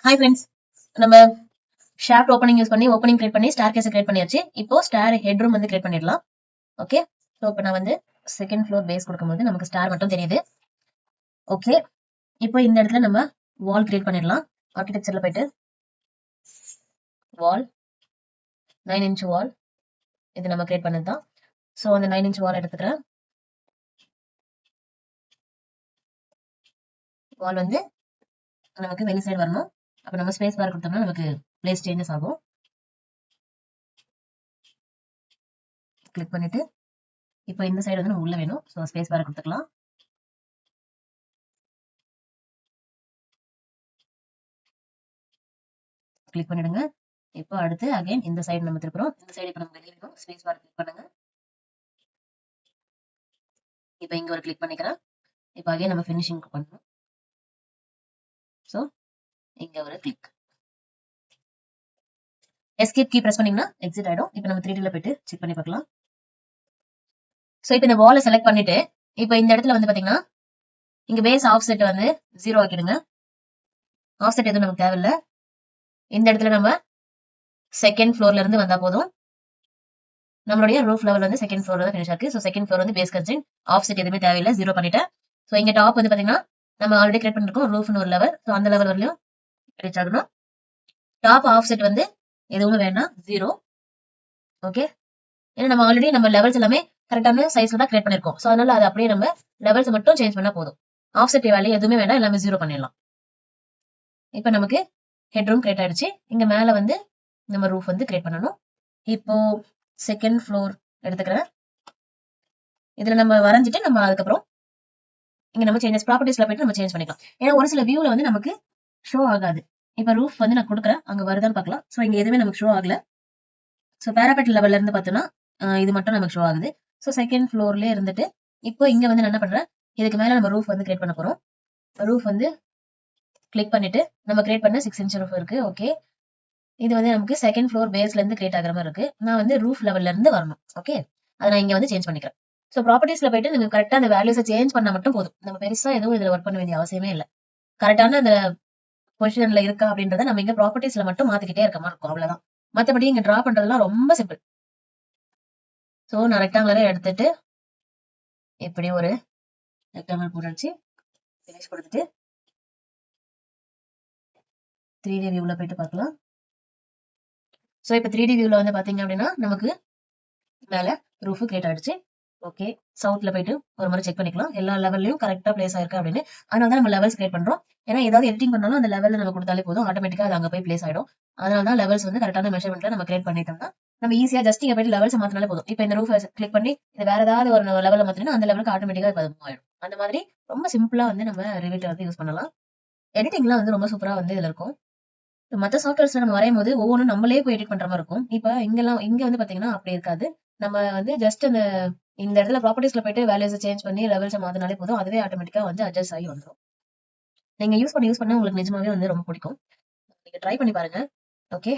Hi friends, நம்ம shaft opening use பண்ணி opening create பண்ணி ஸ்டார் கேஸ் கிரியேட் பண்ணியாச்சு. இப்போ ஸ்டார் ஹெட்ரூம் வந்து கிரியேட் பண்ணிடலாம். ஓகே, ஸோ இப்போ நான் வந்து செகண்ட் ஃப்ளோர் பேஸ் கொடுக்கும்போது நமக்கு ஸ்டார் மட்டும் தெரியுது. ஓகே, இப்போ இந்த இடத்துல நம்ம வால் கிரியேட் பண்ணிடலாம். ஆர்கிடெக்சர்ல போயிட்டு வால் 9 இன்ச் வால், இது நம்ம கிரியேட் பண்ணது தான். ஸோ அந்த 9 இன்ச் வால் எடுத்துக்கிறேன். வால் வந்து நமக்கு வெளி சைடு வரணும். அப்போ நம்ம ஸ்பேஸ் பார் கொடுத்தோம்னா நமக்கு பிளேஸ் சேஞ்சஸ் ஆகும். கிளிக் பண்ணிட்டு இப்போ இந்த சைடு வந்து நம்ம உள்ள வேணும். ஸோ ஸ்பேஸ் பார் கொடுத்துக்கலாம். கிளிக் பண்ணிடுங்க. இப்போ அடுத்து அகைன் இந்த சைடு நம்ம திருப்புறோம். இந்த சைடு இப்போ நம்ம வெளியே வேணும். ஸ்பேஸ் பார் கிளிக் பண்ணுங்க. இப்போ இங்க ஒரு கிளிக் பண்ணிக்கிறேன். இப்போ அகைன் நம்ம ஃபினிஷிங் பண்ணணும். ஸோ இங்க ஒரு கிளிக். எஸ்கேப் கீ பிரஸ் பண்ணீங்கன்னா எக்ஸிட் ஆயிடும். இப்போ நம்ம 3Dல போயிட்டு செக் பண்ணி பார்க்கலாம். ஸோ இப்போ இந்த வாலை செலக்ட் பண்ணிட்டு இப்போ இந்த இடத்துல வந்து பாத்தீங்கன்னா இங்க பேஸ் ஆஃப் செட் வந்து 0 ஆக்கிடுங்க. ஆஃப் செட் எதுவும் நமக்கு தேவையில்லை. இந்த இடத்துல நம்ம செகண்ட் ஃப்ளோர்ல இருந்து வந்தா போதும். நம்மளுடைய ரூஃப் லெவல் வந்து செகண்ட் ஃப்ளோர் தான் ஃபினிஷ் ஆயிருக்கு. ஸோ செகண்ட் ஃப்ளோர் வந்து பேஸ் கன்ஸ்ட்ரெயின்ட், ஆஃப் செட் எதுவுமே தேவையில்லை, 0 பண்ணிட்டேன். ஸோ இங்க டாப் வந்து பாத்தீங்கன்னா நம்ம ஆல்ரெடி கிரியேட் பண்ணிருக்கோம் ரூஃப்னு ஒரு லெவல். ஸோ அந்த லெவல் வரலையும் ரீச் ஆகணும். டாப் ஆஃப் செட் வந்து எதுவுமே வேண்டாம், 0. ஓகே, ஏன்னா நம்ம ஆல்ரெடி நம்ம லெவல்ஸ் எல்லாமே கரெக்டான சைஸ்ல தான் கிரியேட் பண்ணிருக்கோம். ஸோ அதனால அது அப்படியே நம்ம லெவல்ஸ் மட்டும் சேஞ்ச் பண்ணா போதும். ஆஃப் செட் வேல்யூ எதுவுமே வேண்டாம், எல்லாமே 0 பண்ணிடலாம். இப்போ நமக்கு ஹெட்ரூம் கிரியேட் ஆயிடுச்சு. இங்க மேல வந்து நம்ம ரூஃப் வந்து கிரியேட் பண்ணணும். இப்போ செகண்ட் ஃப்ளோர் எடுத்துக்கிறேன். இதுல நம்ம வரைஞ்சிட்டு நம்ம அதுக்கப்புறம் இங்க நம்ம சேஞ்சஸ் ப்ராப்பர்ட்டிஸ்ல போயிட்டு நம்ம சேஞ்ச் பண்ணிக்கலாம். ஏன்னா ஒரு சில வியூல வந்து நமக்கு ஷோ ஆகாது. இப்போ ரூஃப் வந்து நான் கொடுக்குறேன், அங்க வருதான்னு பார்க்கலாம். ஸோ இங்க எதுவுமே நமக்கு ஷோ ஆகல. ஸோ பேராபெட் லெவல்ல இருந்து பார்த்தோம்னா இது மட்டும் நமக்கு ஷோ ஆகுது. ஸோ செகண்ட் ஃப்ளோர்லயே இருந்துட்டு இப்போ இங்க வந்து நான் என்ன பண்றேன், இதுக்கு மேல நம்ம ரூஃப் வந்து கிரியேட் பண்ண போறோம். ரூஃப் வந்து கிளிக் பண்ணிட்டு நம்ம கிரியேட் பண்ண 6 இன்ச் ரூஃப் இருக்கு. ஓகே, இது வந்து நமக்கு செகண்ட் ஃப்ளோர் பேஸ்ல இருந்து கிரியேட் ஆகிற மாதிரி இருக்கு. நான் வந்து ரூஃப் லெவல்ல இருந்து வரணும். ஓகே, அதை நான் இங்க வந்து சேஞ்ச் பண்ணிக்கிறேன். ஸோ ப்ராப்பர்ட்டிஸ்ல போயிட்டு நீங்க கரெக்டா அந்த வேல்யூஸை சேஞ்ச் பண்ணா மட்டும் போதும். நம்ம பெருசா எதுவும் இதுல ஒர்க் பண்ண வேண்டிய அவசியமே இல்லை. கரெக்டான அந்த பொசிஷன்ல இருக்கா அப்படின்றத நம்ம இங்க ப்ராப்பர்ட்டிஸ்ல மட்டும் மாத்திக்கிட்டே இருக்க மாதிரி இருக்கும், அவ்வளவுதான். மத்தபடி இங்க டிரா பண்றதுலாம் ரொம்ப சிம்பிள். ஸோ நான் ரெக்டாங்குலரே எடுத்துட்டு இப்படி ஒரு ரெக்டாங்கிள் போட்டாச்சு. ஃபினிஷ் கொடுத்துட்டு 3D வியூல போயிட்டு பார்க்கலாம். ஸோ இப்போ 3D வியூல வந்து பாத்தீங்க அப்படின்னா நமக்கு மேல ரூஃப் கிரியேட் ஆயிடுச்சு. ஓகே, சவுத்ல போயிட்டு ஒரு முறை செக் பண்ணிக்கலாம் எல்லா லெவல்லையும் கரெக்டா பிளேஸ் ஆயிருக்கு அப்படின்னு. அதனால தான் நம்ம லெவல்ஸ் கிரியேட் பண்றோம். ஏன்னா ஏதாவது எடிட்டிங் பண்ணாலும் அந்த லெவல்ல நம்ம கொடுத்தாலே போதும், ஆட்டோமேட்டிக்கா அது அங்க போய் பிளேஸ் ஆயிடும். அதனால தான் லெவல்ஸ் வந்து கரெக்டான மெஷர்மெண்ட்ல நம்ம கிரியேட் பண்ணிட்டோம்னா நம்ம ஈஸியா ஜஸ்ட் இங்க போயிட்டு லெவல்ஸ் மாத்தினாலே போதும். இப்போ இந்த ரூஃப் கிளிக் பண்ணி இது வேற ஏதாவது ஒரு லெவல்ல மாத்தினா அந்த லெவலுக்கு ஆட்டோமேட்டிக்கா இப்போ மூவ் ஆயிடும். அந்த மாதிரி ரொம்ப சிம்பிளா வந்து நம்ம ரிவிட் வந்து யூஸ் பண்ணலாம். எடிட்டிங்லாம் வந்து ரொம்ப சூப்பரா வந்து இதுல இருக்கும். மத்த சாஃப்ட்வேர்ஸ்ல நம்ம வரையும் போது ஒவ்வொன்றும் நம்மளே போய் எடிட் பண்ற மாதிரி இருக்கும். இப்ப இங்க வந்து பாத்தீங்கன்னா அப்படி இருக்காது. நம்ம வந்து ஜஸ்ட் இந்த இடத்துல ப்ராப்பர்ட்டிஸ்ல போயிட்டு வேல்யூஸ் சேஞ்ச் பண்ணி லெவல்ஸ் மாத்தினாலே போதும், அதுவே ஆட்டோமேட்டிக்கா வந்து அட்ஜஸ்ட் ஆகி வந்துடும். நீங்க யூஸ் பண்ண உங்களுக்கு நிஜமாவே வந்து ரொம்ப பிடிக்கும். நீங்க ட்ரை பண்ணி பாருங்க. ஓகே,